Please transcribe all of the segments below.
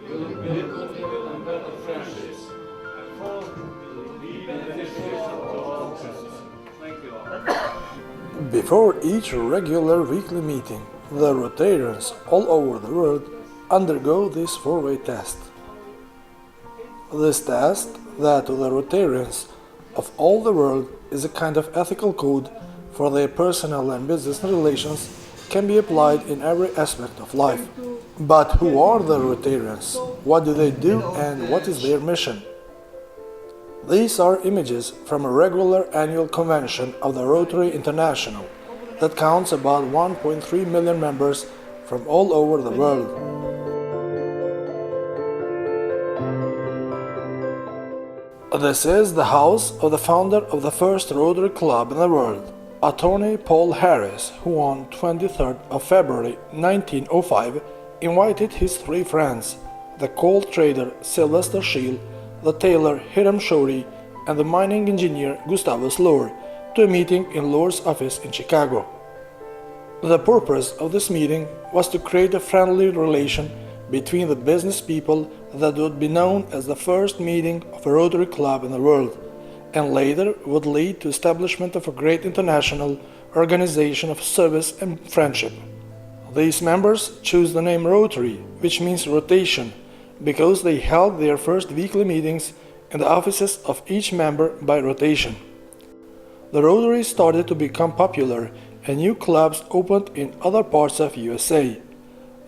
will build comfortable and better friendships. And fourth, be beneficial to all present. Thank you all. Before each regular weekly meeting, the Rotarians all over the world undergo this four-way test. This test, that to the Rotarians of all the world is a kind of ethical code for their personal and business relations, can be applied in every aspect of life. But who are the Rotarians? What do they do and what is their mission? These are images from a regular annual convention of the Rotary International that counts about 1.3 million members from all over the world. This is the house of the founder of the first Rotary Club in the world, Attorney Paul Harris, who on 23rd of February 1905 invited his three friends, the coal trader Sylvester Scheel, the tailor Hiram Shorey, and the mining engineer Gustavus Lohr, to a meeting in Lohr's office in Chicago. The purpose of this meeting was to create a friendly relation between the business people that would be known as the first meeting of a Rotary Club in the world, and later would lead to establishment of a great international organization of service and friendship. These members chose the name Rotary, which means rotation, because they held their first weekly meetings in the offices of each member by rotation. The Rotary started to become popular and new clubs opened in other parts of USA.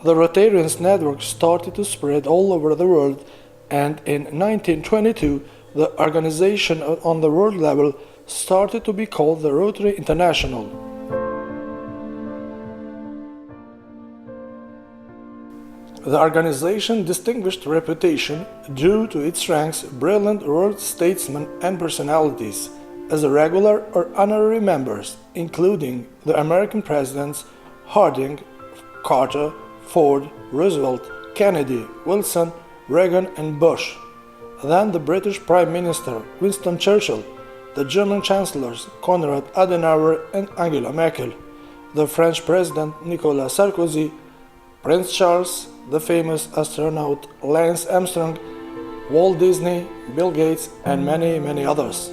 The Rotarians network started to spread all over the world, and in 1922 the organization on the world level started to be called the Rotary International. The organization distinguished reputation due to its ranks brilliant world statesmen and personalities as regular or honorary members, including the American presidents Harding, Carter, Ford, Roosevelt, Kennedy, Wilson, Reagan and Bush. Then the British Prime Minister Winston Churchill, the German Chancellors Konrad Adenauer and Angela Merkel, the French President Nicolas Sarkozy, Prince Charles, the famous astronaut Lance Armstrong, Walt Disney, Bill Gates and many, many others.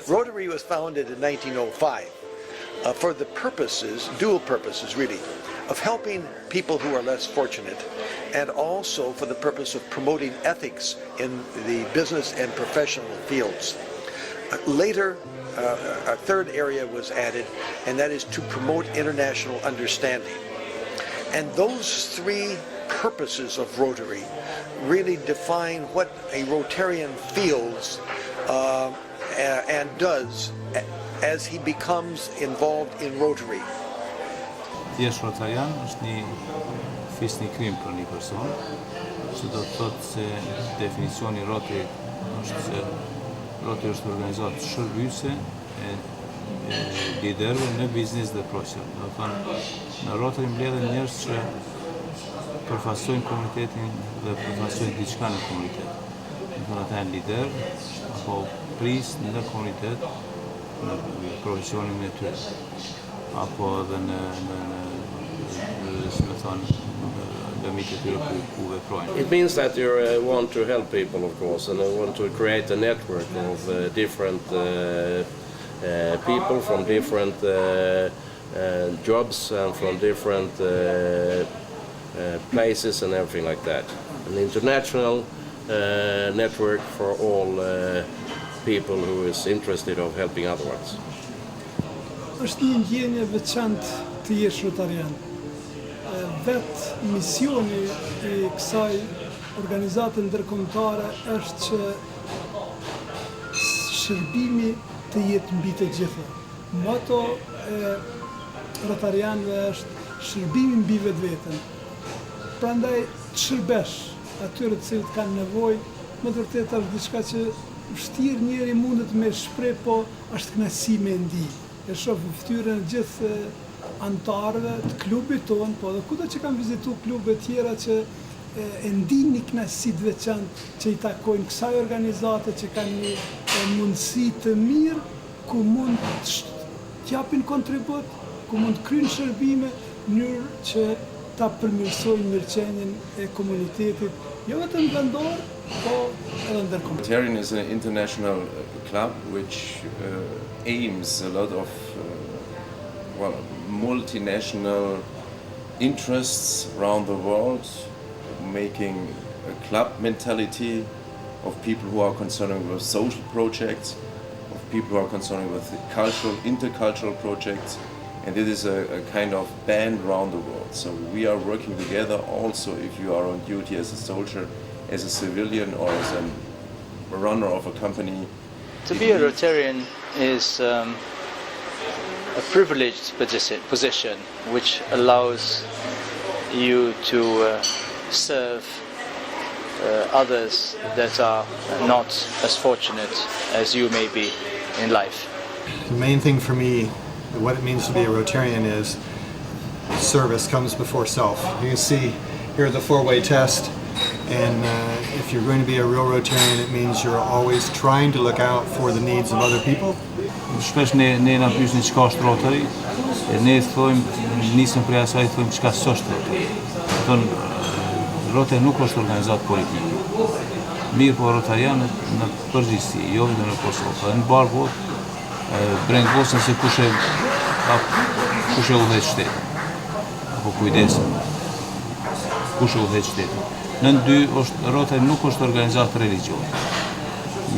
Rotary was founded in 1905 for the purposes, dual purposes really, of helping people who are less fortunate, and also for the purpose of promoting ethics in the business and professional fields. Later, a third area was added, and that is to promote international understanding. And those three purposes of Rotary really define what a Rotarian feels and does as he becomes involved in Rotary. Thjesht Rotarian është një fisni krim për një person, që do të thotë se definicioni Rotary është se Rotary është organizatë shërbyse e liderëve në biznes dhe profesion. Do të thonë, në Rotary mbledhen njerëz që përfaqësojnë komunitetin dhe përfaqësojnë diçka në komunitet. Do të thonë ata janë lider apo pris në komunitet në profesionin e tyre, apo edhe në It means that you want to help people, of course, and you want to create a network of different people from different jobs and from different places and everything like that. An international network for all people who is interested of helping other ones. Është një ndjenje veçantë të jesh rotarian. Vetë misioni I kësaj organizate ndërkombëtare është që shërbimi të jetë mbi të gjitha. Moto e rotarianëve është shërbimi mbi vetveten. Prandaj të shërbesh atyre të cilët kanë nevojë, më vërtet është diçka që vështirë njeri mundet me shpreh, po është kënaqësi me ndi. E shoh fytyrën e gjithë antarëve të klubit tonë, po edhe kudo që kanë vizitu klube tjera që e ndin një kënaqësi të veçantë që I takojnë kësaj organizate, që kanë një mundësi të mirë ku mund të japin kontribut ku mund kryjnë shërbime në mënyrë që ta përmirësojnë mirëqenien e komunitetit, jo vetëm vendor, po edhe ndërkombëtar. Rotarian is an international club which aims a lot of multinational interests around the world, making a club mentality of people who are concerned with social projects, of people who are concerned with cultural, intercultural projects, and it is a kind of band around the world. So we are working together also if you are on duty as a soldier, as a civilian, or as a runner of a company. To be a Rotarian is a privileged position which allows you to serve others that are not as fortunate as you may be in life. The main thing for me, what it means to be a Rotarian, is service comes before self. You can see here the four-way test, and if you're going to be a real Rotarian, it means you're always trying to look out for the needs of other people. Shpesh ne na pyesni çka është Rotary, ne nisëm prej asaj thojmë çka s'është Rotary. Rotary nuk është organizatë politike. Mirë po Rotarianët në përgjithësi, jo vetëm në Kosovë, po në barë botë brengosën se kush e udhëheq shtetin, apo kujdesen kush e udhëheq shtetin. Nën dy, Rotary nuk është organizatë religione.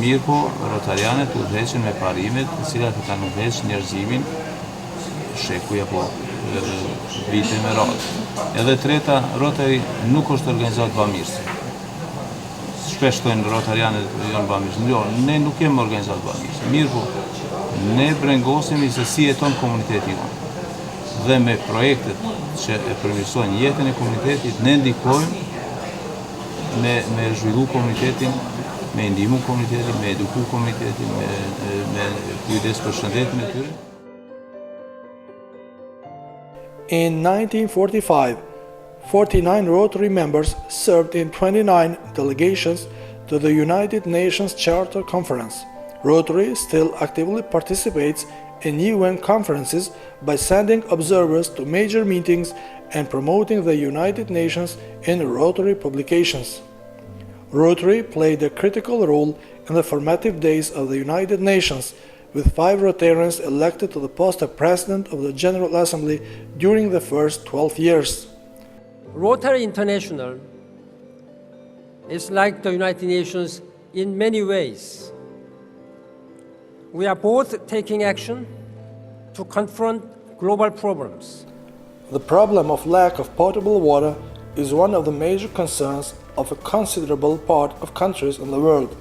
Mirë po, Rotarianët udhëheqen me parimet, të cilat e kanë udhëheq njerëzimin, shekuj apo vite me radhë. Edhe treta, Rotary nuk është organizatë bamirëse. Shpesh thojnë Rotarianët janë bamirëse. Jo, ne nuk jemi organizatë bamirëse. Mirë po, ne brengosemi se si jeton komuniteti jonë. Dhe me projektet që e përmirësojnë jetën e komunitetit, ne ndikojmë me zhvillu komunitetin, me ndihmu komunitetin, me eduku komunitetin, me kujdes për shëndetin e tyre. In 1945, 49 Rotary members served in 29 delegations to the United Nations Charter Conference. Rotary still actively participates in UN conferences by sending observers to major meetings and promoting the United Nations in Rotary publications. Rotary played a critical role in the formative days of the United Nations, with 5 Rotarians elected to the post of President of the General Assembly during the first 12 years. Rotary International is like the United Nations in many ways. We are both taking action to confront global problems. The problem of lack of potable water is one of the major concerns of a considerable part of countries in the world.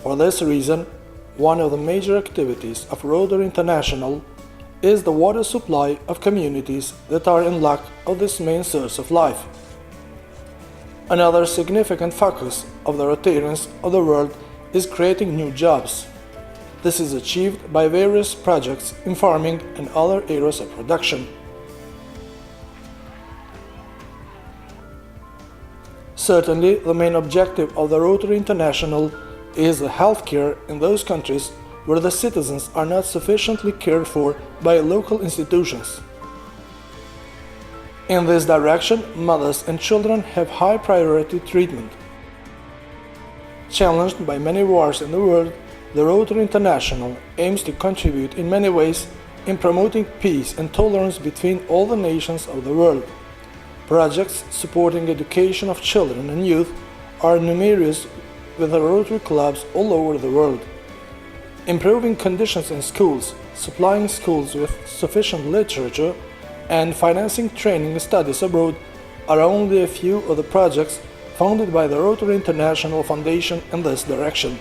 For this reason, one of the major activities of Rotary International is the water supply of communities that are in lack of this main source of life. Another significant focus of the Rotarians of the world is creating new jobs. This is achieved by various projects in farming and other areas of production. Certainly, the main objective of the Rotary International is the healthcare in those countries where the citizens are not sufficiently cared for by local institutions. In this direction, mothers and children have high priority treatment. Challenged by many wars in the world, the Rotary International aims to contribute in many ways in promoting peace and tolerance between all the nations of the world. Projects supporting education of children and youth are numerous with the Rotary clubs all over the world. Improving conditions in schools, supplying schools with sufficient literature, and financing training and studies abroad are only a few of the projects funded by the Rotary International Foundation in this direction.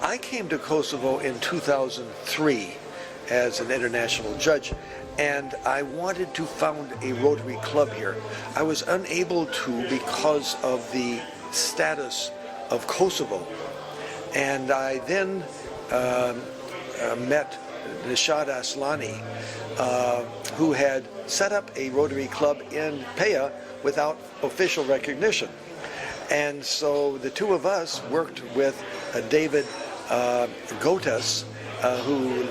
I came to Kosovo in 2003 as an international judge, and I wanted to found a Rotary club here. I was unable to because of the status of Kosovo, and I then met Nishad Aslani, who had set up a Rotary club in Peja without official recognition. And so the two of us worked with David Gotas, who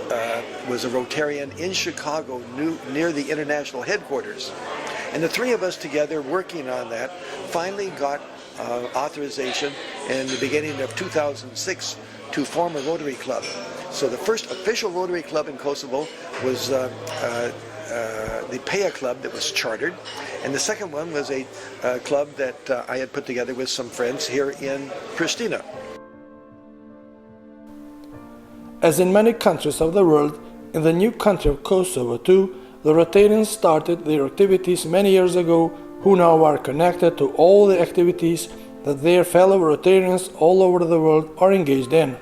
was a Rotarian in Chicago near the international headquarters. And the three of us together working on that finally got authorization in the beginning of 2006 to form a Rotary Club. So the first official Rotary Club in Kosovo was the PEA Club that was chartered, and the second one was a club that I had put together with some friends here in Pristina. As in many countries of the world, in the new country of Kosovo too, the Rotarians started their activities many years ago, who now are connected to all the activities that their fellow Rotarians all over the world are engaged in.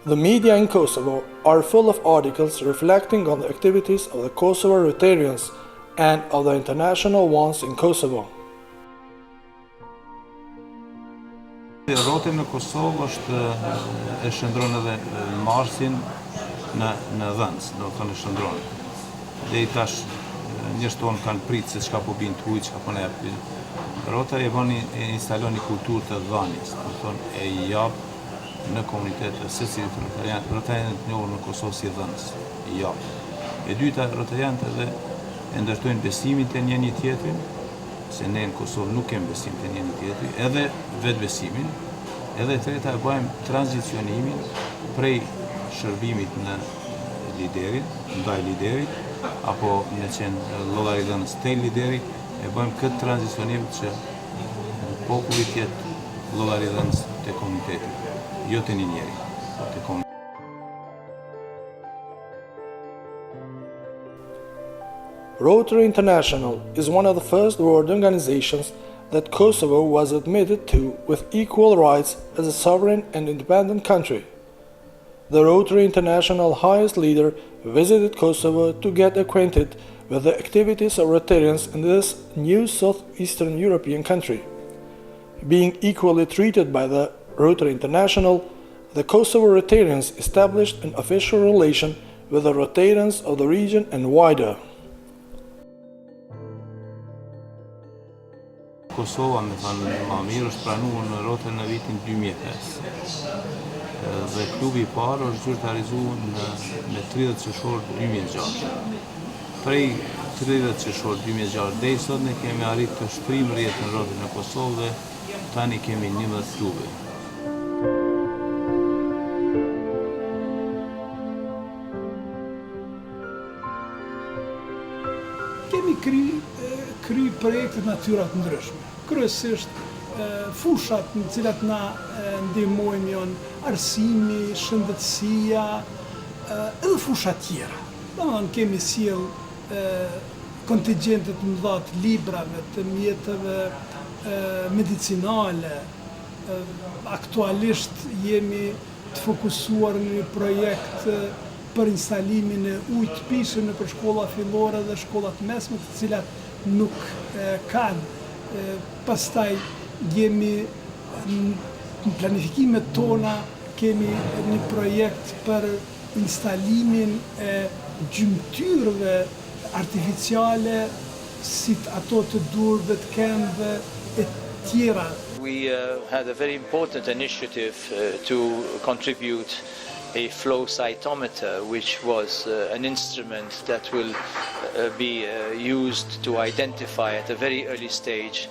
The media in Kosovo are full of articles reflecting on the activities of the Kosovo Rotarians and of the international ones in Kosovo. Rotary në Kosovë është e shndron edhe Marsin në dhënc, do të thënë shndron. Deri tash njerëzit tonë kanë pritë se çka po bin tuj, çka po na jap. Rotary e instalon një kulturë të dhënies, do të thonë e jap në komunitetet secilit rotarian. Rotarianët të njohur në Kosovë si dhënës, i jap. E dyta, rotarianët edhe e ndërtojnë besimin te një tjetrin, se ne në Kosovë nuk kemi besim te një tjetri, edhe vetbesimin, edhe e treta e bëjmë tranzicionimin prej shërbimit në liderit, ndaj liderit, apo në qenë llogaridhënës te liderit, e bëjmë këtë tranzicionim që populli të jetë llogaridhënës te komuniteti, jo te një njeri, te komuniteti. Rotary International is one of the first world organizations that Kosovo was admitted to with equal rights as a sovereign and independent country. The Rotary International highest leader visited Kosovo to get acquainted with the activities of Rotarians in this new southeastern European country. Being equally treated by the Rotary International, the Kosovo Rotarians established an official relation with the Rotarians of the region and wider. Kosova, me thënë ma mirë, është pranuar në Rotary në vitin 2005. Dhe klubi I parë është zyrtarizuar me 30 qershor 2006. Prej 30 qershor 2006 deri sot ne kemi arritur të shtrijmë rrjetin Rotary në Kosovë dhe tani kemi 11 klube. Kemi kry projekte natyrat ndryshme. Kryesisht fushat në cilat na ndihmojnë janë arsimi, shëndetësia, edhe fusha tjera. Domethënë kemi sjell kontingente të mëdha të librave, të mjeteve medicinale. Aktualisht jemi të fokusuar në një projekt për instalimin e ujit të pishëm nëpër shkolla fillore dhe shkollat mesme, të cilat nuk kanë. Pastaj jemi në planifikimet tona, kemi një projekt për instalimin e gjymtyrëve artificiale, si ato të durve, të këmbëve e tjera. We had a very important initiative to contribute a flow cytometer, which was an instrument that will be used to identify at a very early stage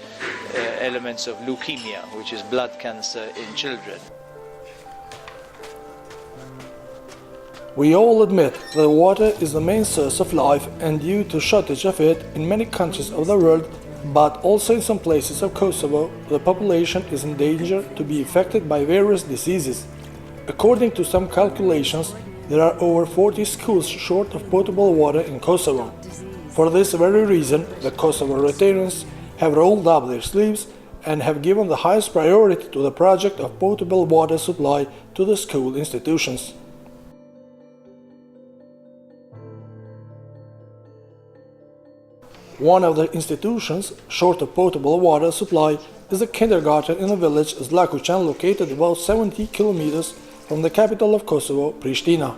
elements of leukemia, which is blood cancer in children. We all admit that water is the main source of life, and due to shortage of it in many countries of the world, but also in some places of Kosovo, the population is in danger to be affected by various diseases. According to some calculations, there are over 40 schools short of potable water in Kosovo. For this very reason, the Kosovo Rotarians have rolled up their sleeves and have given the highest priority to the project of potable water supply to the school institutions. One of the institutions short of potable water supply is the kindergarten in the village Zlakuqen, located about 70 kilometers from the capital of Kosovo, Pristina.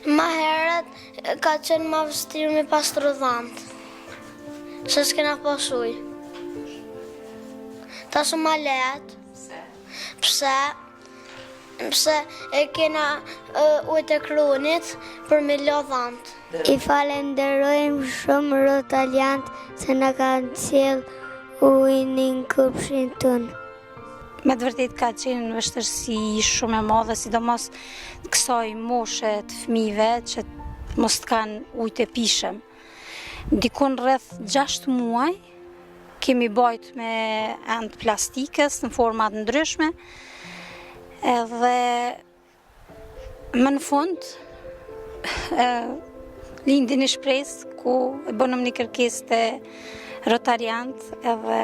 Ma herët ka qenë ma vështirë me pastru dhënt. Se s'kena pas ujë. Ta shumë ma letë. Pse? Pse e kena ujtë e kronit për me lodhant. I falenderojmë shumë Rotaliant se na kanë sjellë ujin në këpshin tonë. Me të vërtet ka qenë në vështërsi shumë e madhe, sidomos kësaj moshe të fëmijëve që mos të kanë ujë të pishëm. Dikun rreth 6 muaj kemi bajt me end plastikës në format ndryshme, edhe më në fund lindi një shpresë ku e bënëm një kërkesë të Rotariant edhe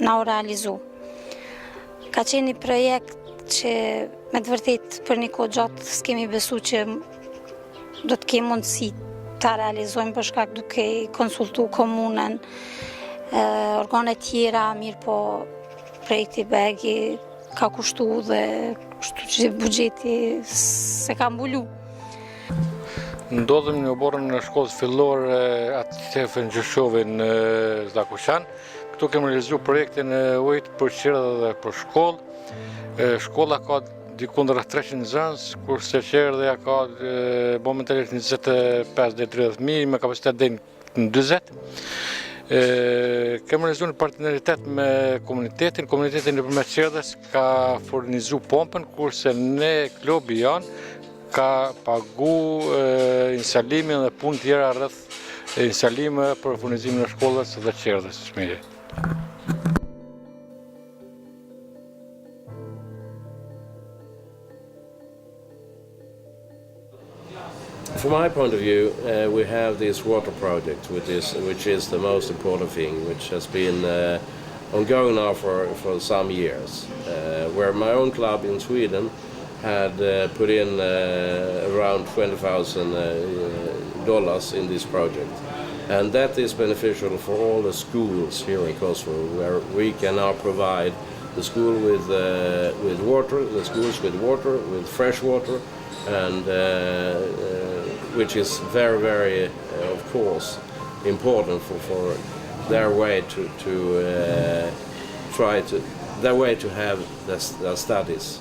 na u realizu. Ka qenë një projekt që me të vërtet për një kohë gjatë s'kemi besu që do të kemi mundësi ta realizojmë për shkak duke konsultu komunën, organet tjera, mirë po projekti Begi ka kushtu dhe kushtu që buxheti se ka mbulu. Ndodhem në oborën në shkollës fillore atë në Gjëshove në Zakushan. Këtu kemi realizu projektin e ujit për qerë dhe për shkollë. Shkolla ka dikun rreth 300 nxënës, kurse qerdhja ka momentalisht 25 deri 30.000 me kapacitet deri në 40. Kemi realizuar një partneritet me komunitetin. Komuniteti nëpërmjet qerdhës ka furnizu pompën, kurse ne klubi janë ka pagu instalimin dhe punë tjera rreth instalime për furnizimin e shkollës dhe qerdhës së fëmijëve. From my point of view, we have this water project, which is the most important thing, which has been ongoing now for some years, where my own club in Sweden had put in around $20,000 in this project. And that is beneficial for all the schools here in Kosovo, where we can now provide the school with water, the schools with water, with fresh water, and which is very, very, of course, important for their way to have their studies.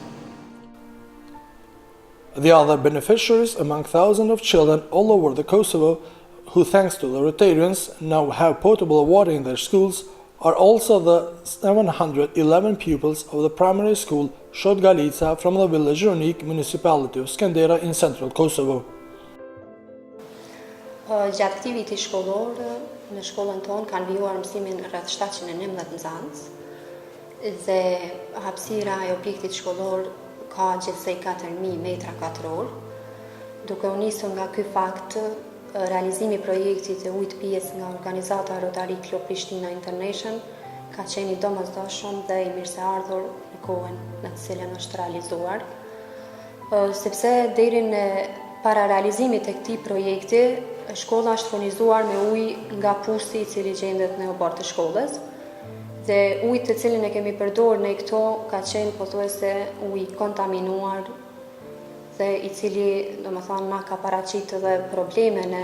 The other beneficiaries among thousands of children all over the Kosovo, who thanks to the Rotarians now have potable water in their schools, are also the 711 pupils of the primary school Shod Galica from the village unique municipality of Skandera in central Kosovo. Gjatë këtij viti shkollor, në shkollën tonë kanë vijuar mësimin rreth 711 nxënës dhe hapësira e objektit shkollor ka gjithsej 4.000 metra katror. Duke u nisur nga ky fakt, realizimi i projektit e ujit pjesë nga organizata Rotary Club Prishtina International ka qenë i domosdoshëm dhe i mirëseardhur në kohën në të cilën është realizuar, sepse deri në para realizimit të këtij projekti, shkolla është furnizuar me ujë nga pusi i cili gjendet në obor të shkollës, dhe ujë të cilin e kemi përdorur në këto ka qenë pothuajse ujë kontaminuar dhe i cili, domethënë, na ka paraqitur edhe probleme në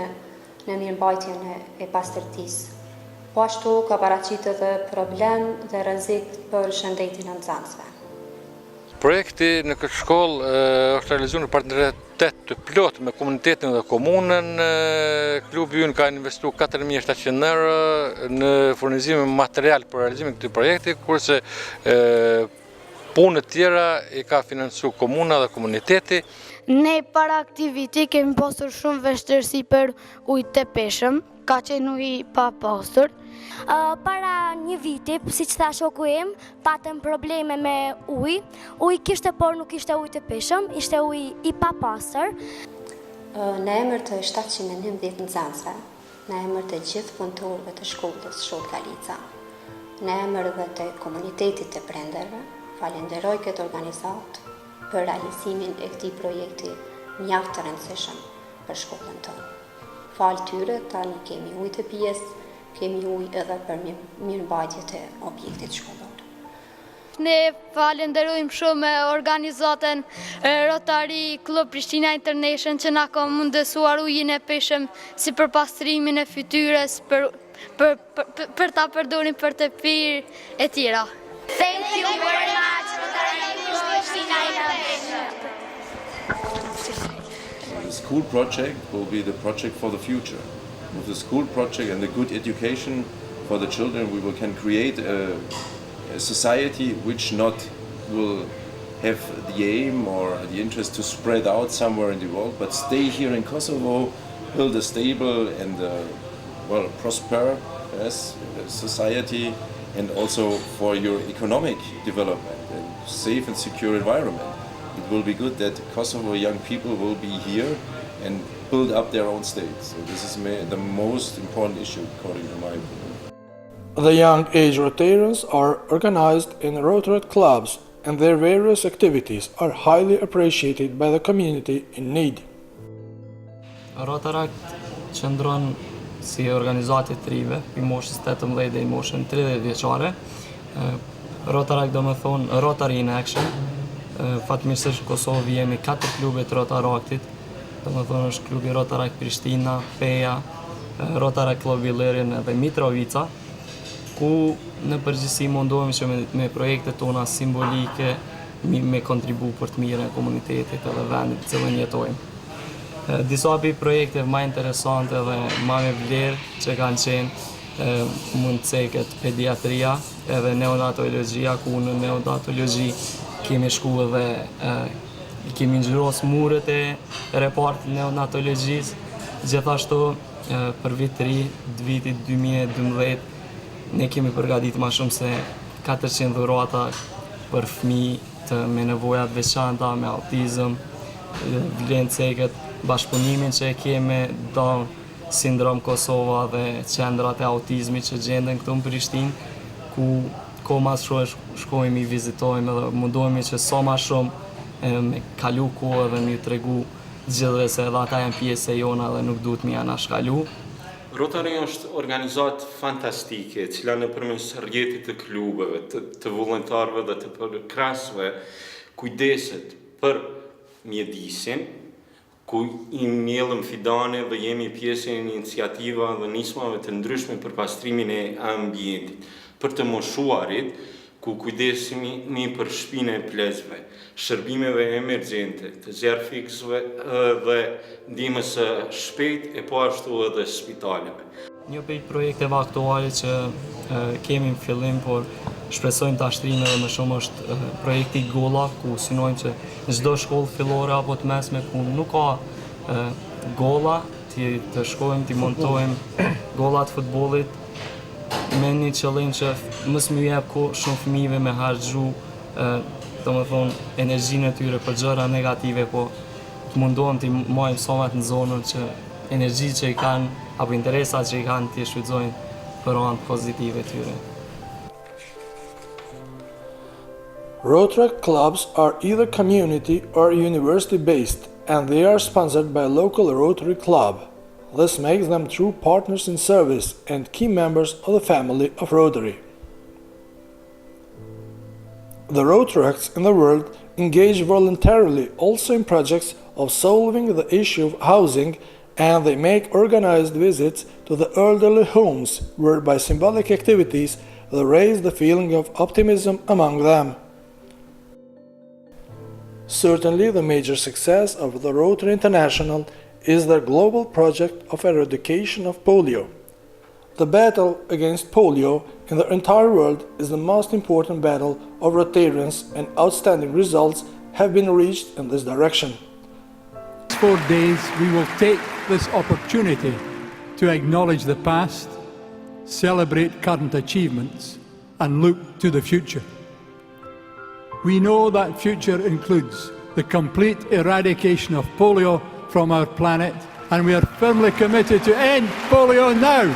mirëmbajtjen e pastërtisë. Po ashtu ka paraqitur edhe problem dhe rrezik për shëndetin e nxënësve. Projekti në këtë shkollë është realizuar në partneritet të plot me komunitetin dhe komunën. Klubi ynë ka investuar 4.700 euro në furnizimin e material për realizimin e këtij projekti, kurse punët tjera i ka financuar komuna dhe komuniteti. Ne para aktiviti kemi pasur shumë vështirësi për ujë të peshëm, ka qenë ujë pa pastër. Para një viti, si që tha shoku im, patëm probleme me ujë. Ujë kishte, por nuk ishte ujë të peshëm, ishte ujë i papastër. Në emër të 711 nxënësve, në emër të gjithë punëtorëve të shkollës Shod Galica, në emër dhe të komunitetit të prenderve, falenderoj këtë organizat për realizimin e këtij projekti mjaft të rëndësishëm për shkollën tonë. Falë tyre, tani kemi ujë të pjesë, kemi ujë edhe për mirëmbajtjet e objektit shkollor. Ne falenderojmë shumë organizatën Rotary Club Prishtina International që na ka mundësuar ujin e peshëm si për pastrimin e fytyrës, për për ta përdorni për të pirë e tjera. Thank you very much for The school project will be the project for the future. With the school project and the good education for the children, we can create a society which not will have the aim or the interest to spread out somewhere in the world, but stay here in Kosovo, build a stable and prosper society, and also for your economic development and safe and secure environment. It will be good that Kosovo young people will be here and build up their own state. So this is the most important issue according to my opinion. The young age Rotarians are organized in Rotary clubs, and their various activities are highly appreciated by the community in need. Rotarakt qëndron si organizatë të rive, i moshës 18 dhe i moshën 30 vjeçare. Rotarakt do me thonë Rotary in Action. Fatmirësisht në Kosovë jemi 4 klube të Rotaraktit, do me thonë është klubi Rotarakt Prishtina, Peja, Rotarakt Klubi Lirin dhe Mitrovica, ku në përgjithësi mundohemi që me projektet tona simbolike me kontribu për të mirën e komunitetit edhe vendit të cilën jetojmë. Disa pi projekte më interesante dhe më me vlerë që kanë qenë mund të ceket pediatria edhe neonatologjia, ku në neonatologji kemi shku edhe kemi ngjyros muret e repartit neonatologjisë. Gjithashtu për vit të ri, vitit 2012, ne kemi përgatit ma shumë se 400 dhurata për fëmijë me nevojat veçanta, me autizëm, vlen ceket bashkëpunimin që e kemi Down Syndrome Kosova dhe qendrat e autizmit që gjenden këtu në Prishtinë, ku ko mas shkojmë i vizitojmë dhe mundohemi që sa ma shumë me kalu kohë dhe me tregu gjithve se edhe ata janë pjesë e jona dhe nuk duhet me janë shkalu. Rotary është organizatë fantastike, cila nëpërmes rrjetit të klubeve, të vullnetarëve dhe të përkrasëve kujdeset për mjedisin, ku i mbjellëm fidane dhe jemi pjesë e iniciativa dhe nismave të ndryshme për pastrimin e ambientit, për të moshuarit, ku kujdesemi një për shpinë e plezhve, shërbimeve emergjente, të zjarfikësve dhe ndihmës së shpejtë e po ashtu edhe spitaleve. Një prej projekteve aktuale që kemi në fillim, por shpresojmë të ashtrime dhe më shumë është projekti Golla, ku synojmë që në çdo shkollë fillore apo të mesme ku nuk ka golla, të shkojmë, të montojmë gollat të futbollit, me një qëllim që mos më jep kohë shumë fëmijëve me harxhu domethënë energjinë e tyre për gjëra negative, po të mundohem të marrim somat në zonën që energjitë që i kanë apo interesat që i kanë të shfrytëzojnë për anë pozitive të tyre. Rotary clubs are either community or university based, and they are sponsored by a local Rotary club. This makes them true partners in service and key members of the family of Rotary. The Rotaracts in the world engage voluntarily also in projects of solving the issue of housing, and they make organized visits to the elderly homes, where by symbolic activities they raise the feeling of optimism among them. Certainly, the major success of the Rotary International is their global project of eradication of polio. The battle against polio in the entire world is the most important battle of Rotarians, and outstanding results have been reached in this direction. For 4 days, we will take this opportunity to acknowledge the past, celebrate current achievements, and look to the future. We know that future includes the complete eradication of polio from our planet, and we are firmly committed to end polio now.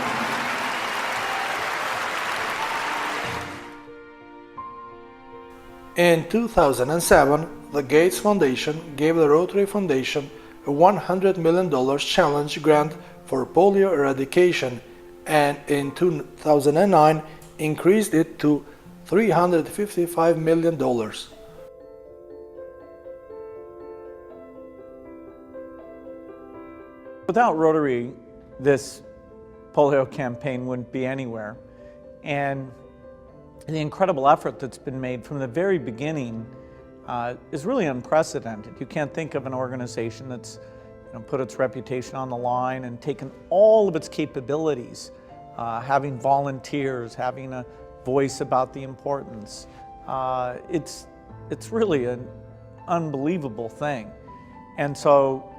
In 2007, the Gates Foundation gave the Rotary Foundation a $100 million challenge grant for polio eradication, and in 2009 increased it to $355 million. Without Rotary, this polio campaign wouldn't be anywhere. And the incredible effort that's been made from the very beginning is really unprecedented. You can't think of an organization that's put its reputation on the line and taken all of its capabilities, having volunteers, having a voice about the importance. It's really an unbelievable thing. And so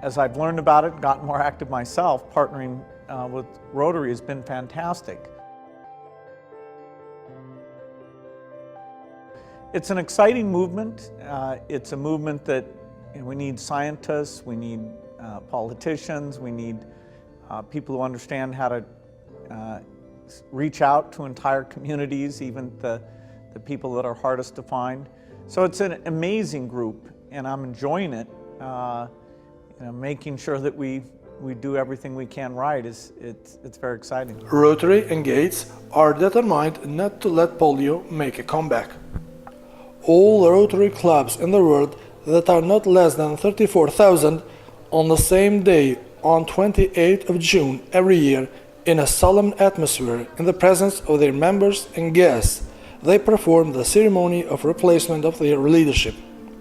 as I've learned about it and gotten more active myself, partnering with Rotary has been fantastic. It's an exciting movement. It's a movement that we need scientists, we need politicians, we need people who understand how to reach out to entire communities, even the people that are hardest to find. So it's an amazing group, and I'm enjoying it. Making sure that we do everything we can right it's very exciting. Rotary and Gates are determined not to let polio make a comeback. All Rotary clubs in the world that are not less than 34,000 on the same day on 28th of June every year, in a solemn atmosphere in the presence of their members and guests, they perform the ceremony of replacement of their leadership.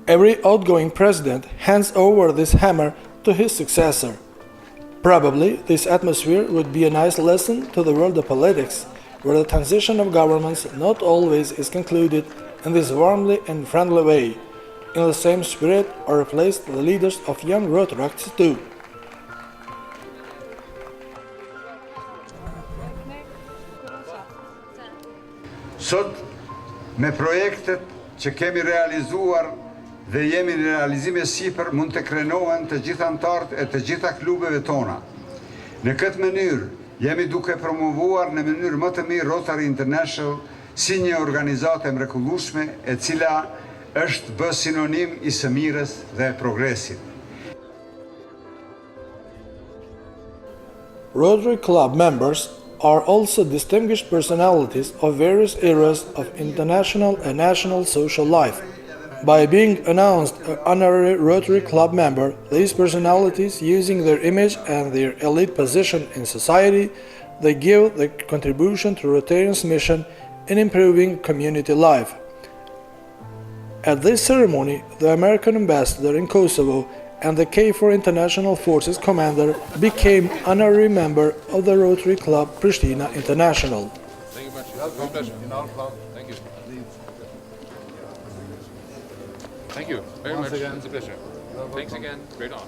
Every outgoing president hands over this hammer to his successor. Probably this atmosphere would be a nice lesson to the world of politics, where the transition of governments not always is concluded in this warmly and friendly way. In the same spirit are replaced the leaders of young Rotaracts too. Sot, me projektet që kemi realizuar dhe jemi në realizime sipër, mund të krenohen të gjitha anëtarët e të gjitha klubeve tona. Në këtë mënyrë, jemi duke promovuar në mënyrë më të mirë Rotary International si një organizatë e mrekullueshme e cila është bë sinonim I së mirës dhe progresit. Rotary Club members are also distinguished personalities of various eras of international and national social life. By being announced an honorary Rotary Club member, these personalities, using their image and their elite position in society, they give their contribution to Rotarians' mission in improving community life. At this ceremony, the American ambassador in Kosovo and the KFOR International Forces commander became honorary member of the Rotary Club Pristina International. Thank you very much. My pleasure. Thank you. Thank you very much. It's a pleasure. Thanks again. Great on.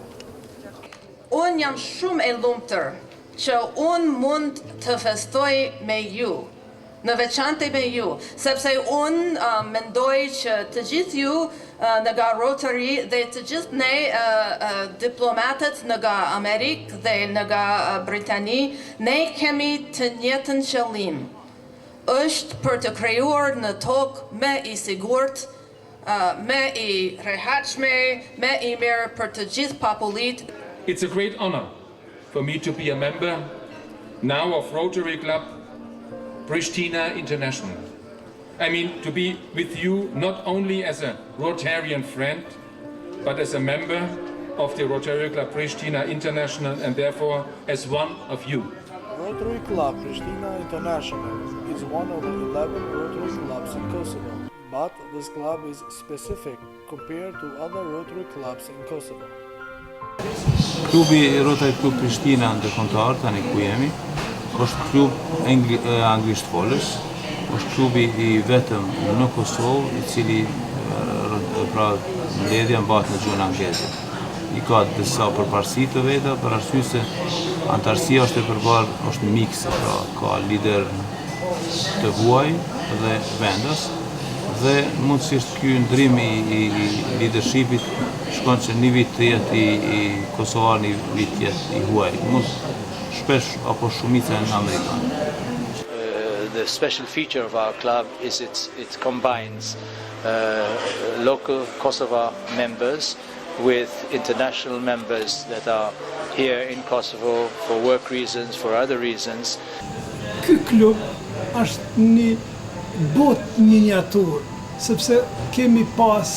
Unë jam shumë e lumtur që unë mund të festoj me ju, në veçantë me ju, sepse unë mendoj që të gjithë ju nga Rotary dhe të gjithë ne diplomatët nga Amerikë dhe nga Britani, ne kemi të njëjtën qëllim. Është për të krijuar në tokë më I sigurt, më I rehatshme, më I mirë për të gjithë popullit. It's a great honor for me to be a member now of Rotary Club Pristina International. I mean, to be with you not only as a Rotarian friend, but as a member of the Rotary Club Pristina International and therefore as one of you. Rotary Club Pristina International is one of the 11 Rotary clubs in Kosovo, but this club is specific compared to other Rotary clubs in Kosovo. Klubi Rotary Club Pristina ndërkombëtar, tani ku jemi, është klub anglisht folës, është klubi I vetëm në Kosovë I cili pra mbledhja mbahet në gjuhën angleze. I ka disa përparësi të veta për arsye se antarësia është e përballë, është mikse, pra ka lider të huaj dhe vendas dhe mundësisht ky ndrim I leadershipit shkon që një vit të jetë I kosovar, një vit të jetë I huaj. Mund shpesh apo shumica në amerikanë. The special feature of our club is it combines local Kosovo members with international members that are here in Kosovo for work reasons, for other reasons. Ky klub është një botë miniatur, sepse kemi pas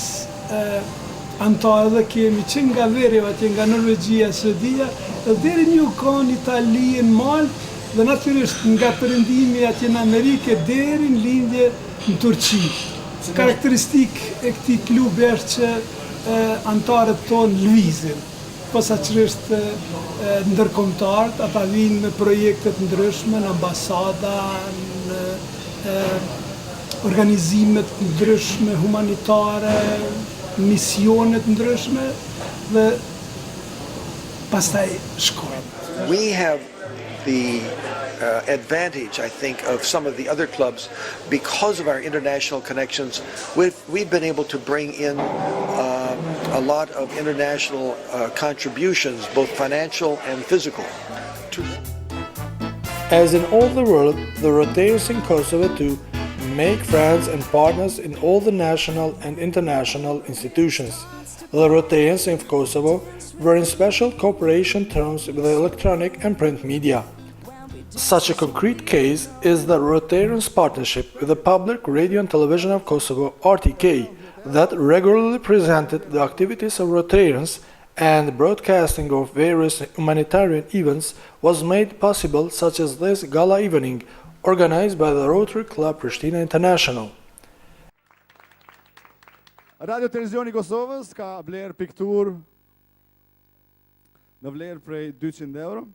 antarë dhe kemi që nga Vereva, që nga Norvegjia, Shvedia, dhe deri një kanë Itali, në Maltë, dhe natyrisht nga perëndimi atje në Amerikë deri në lindje në Turqi. Karakteristikë e këtij klubi është që antarët tonë lëvizin, posaçërisht ndërkombëtarët, ata vinë me projekte të ndryshme në ambasada, në organizimet të ndryshme humanitare, misionet ndryshme dhe pastaj shkojnë. We have the advantage, I think, of some of the other clubs because of our international connections. We've been able to bring in a lot of international contributions, both financial and physical. As in all the world, the Rotarians in Kosovo too make friends and partners in all the national and international institutions. The Rotarians in Kosovo were in special cooperation terms with the electronic and print media. Such a concrete case is the Rotarians' partnership with the Public Radio and Television of Kosovo, RTK, that regularly presented the activities of Rotarians, and broadcasting of various humanitarian events was made possible, such as this gala evening organized by the Rotary Club Pristina International. Radio Televizioni Kosovës ka vlerë pikturë në vlerë prej 200 euro.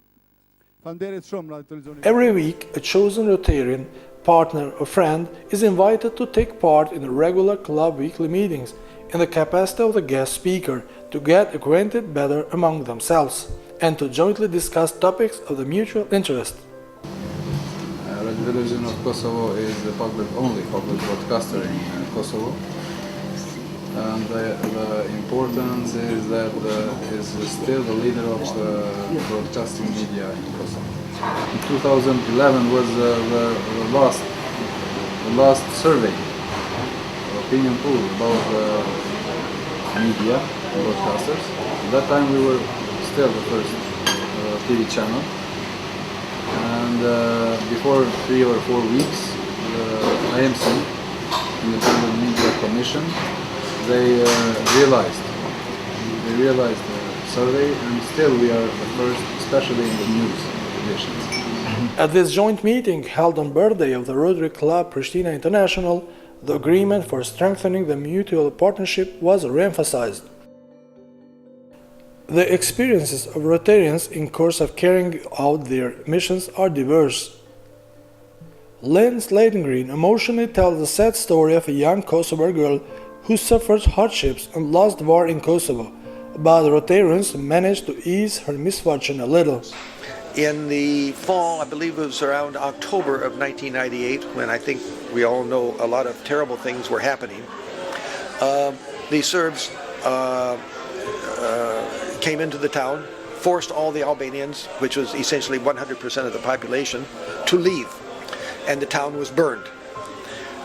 Faleminderit shumë Radio Televizioni. Every week, a chosen Rotarian, partner or friend is invited to take part in regular club weekly meetings in the capacity of the guest speaker to get acquainted better among themselves and to jointly discuss topics of the mutual interest. Radio Television of Kosovo is the only public broadcaster in Kosovo. And the importance is that it is still the leader of broadcasting media in Kosovo. In 2011 was the last survey, opinion poll about media broadcasters. At that time we were still the first TV channel. And before 3 or 4 weeks, the IMC, Independent Media Commission, they realized the survey, and still we are the first, especially in the news editions. At this joint meeting held on birthday of the Rotary Club Pristina International, the agreement for strengthening the mutual partnership was re-emphasized. The experiences of Rotarians in course of carrying out their missions are diverse. Lynn Sladengreen emotionally tells the sad story of a young Kosovar girl who suffered hardships and lost war in Kosovo, but the Rotarians managed to ease her misfortune a little. In the fall, I believe it was around October of 1998, when I think we all know a lot of terrible things were happening, the Serbs came into the town, forced all the Albanians, which was essentially 100% of the population, to leave, and the town was burned.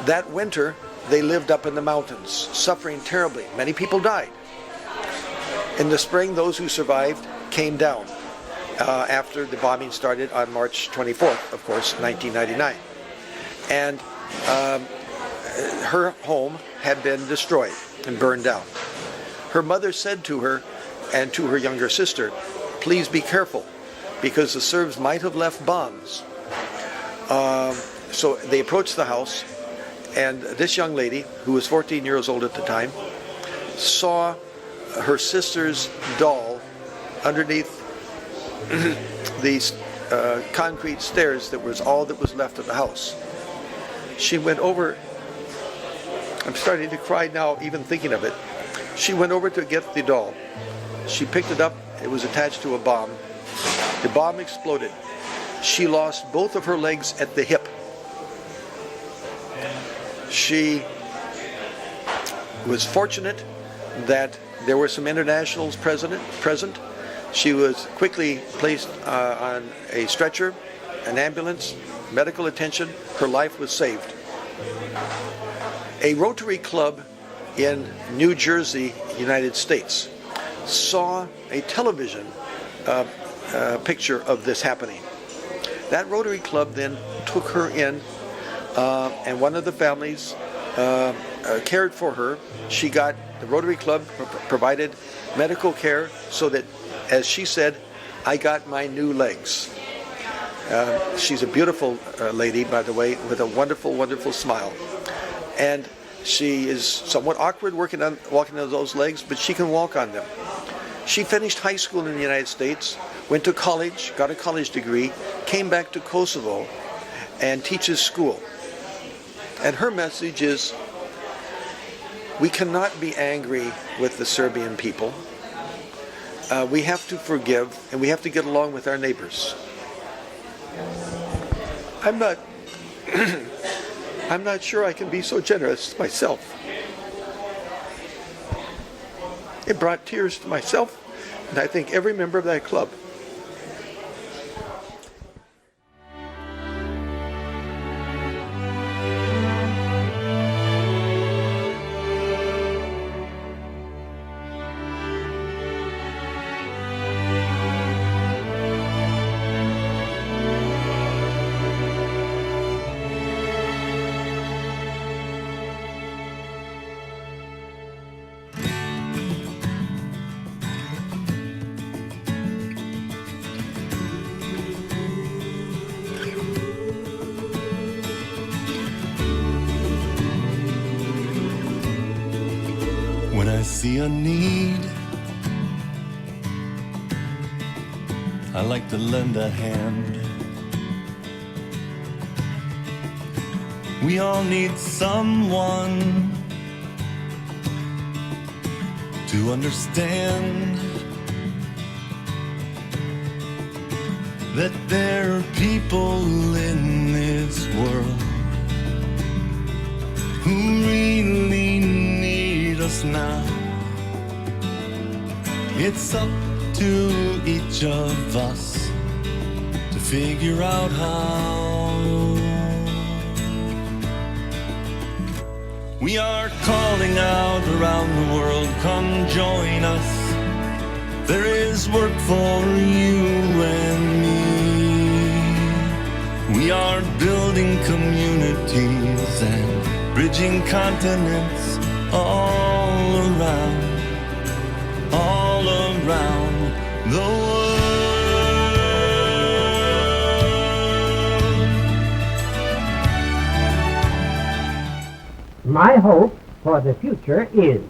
That winter, they lived up in the mountains, suffering terribly. Many people died. In the spring, those who survived came down after the bombing started on March 24th, of course, 1999. And her home had been destroyed and burned down. Her mother said to her and to her younger sister, "Please be careful, because the Serbs might have left bombs." So they approached the house, and this young lady, who was 14 years old at the time, saw her sister's doll underneath these concrete stairs that was all that was left of the house. She went over, I'm starting to cry now even thinking of it. She went over to get the doll. She picked it up, it was attached to a bomb. The bomb exploded. She lost both of her legs at the hip. She was fortunate that there were some internationals present. She was quickly placed on a stretcher, an ambulance, medical attention. Her life was saved. A Rotary Club in New Jersey, United States, saw a television picture of this happening. That Rotary Club then took her in, and one of the families cared for her. She got, the Rotary Club provided medical care so that, as she said, I got my new legs. She's a beautiful lady, by the way, with a wonderful, wonderful smile. And she is somewhat awkward walking on those legs, but she can walk on them. She finished high school in the United States, went to college, got a college degree, came back to Kosovo, and teaches school. And her message is, we cannot be angry with the Serbian people. We have to forgive, and we have to get along with our neighbors. I'm not sure I can be so generous myself. It brought tears to myself, and I think every member of that club. When I see a need, I like to lend a hand. We all need someone to understand that there are people in this world who really need us now. It's up to each of us to figure out how. We are calling out around the world, come join us. There is work for you and me. We are building communities and bridging continents all around the world. My hope for the future is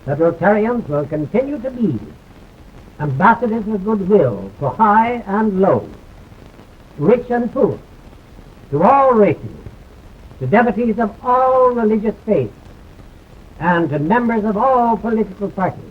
that Rotarians will continue to be ambassadors of goodwill for high and low, rich and poor, to all races, to devotees of all religious faiths, and to members of all political parties.